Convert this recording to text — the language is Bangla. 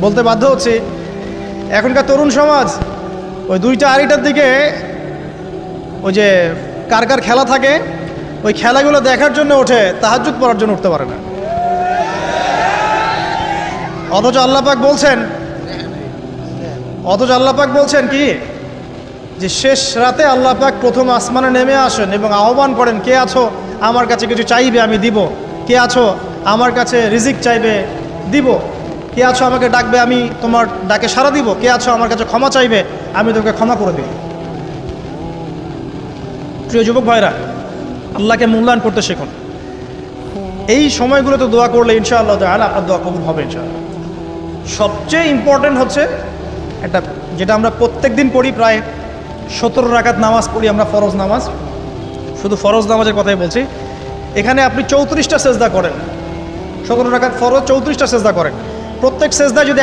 বলতে বাধ্য হচ্ছি, এখনকার তরুণ সমাজ ওই 2টা আড়াইটার দিকে ওই যে কার কার খেলা থাকে ওই খেলাগুলো দেখার জন্য ওঠে, তাহাজ্জুদ পড়ার জন্য উঠতে পারে না। অথচ আল্লাহ পাক বলছেন কি, যে শেষ রাতে আল্লাহ পাক প্রথম আসমানে নেমে আসেন এবং আহ্বান করেন, কে আছো আমার কাছে কিছু চাইবে আমি দিব, কে আছো আমার কাছে রিজিক চাইবে দিব, কে আছো আমাকে ডাকবে আমি তোমার ডাকে সাড়া দিব, কে আছো আমার কাছে ক্ষমা চাইবে আমি তোকে ক্ষমা করে দিব। প্রিয় যুবক ভাইরা, আল্লাহকে মূল্যায়ন করতে শিখুন। এই সময়গুলোতে দোয়া করলে ইনশাআল্লাহ তাআলা আপনার দোয়া কবুল হবে ইনশাআল্লাহ। সবচেয়ে ইম্পর্টেন্ট হচ্ছে একটা, যেটা আমরা প্রত্যেক দিন পড়ি, প্রায় 17 রাকাত নামাজ পড়ি আমরা, ফরজ নামাজ, শুধু ফরজ নামাজের কথাই বলছি। এখানে আপনি 34টা সেজদা করেন, 17 রাকাত ফরজ 34টা সেজদা করেন, প্রত্যেক সেজদা যদি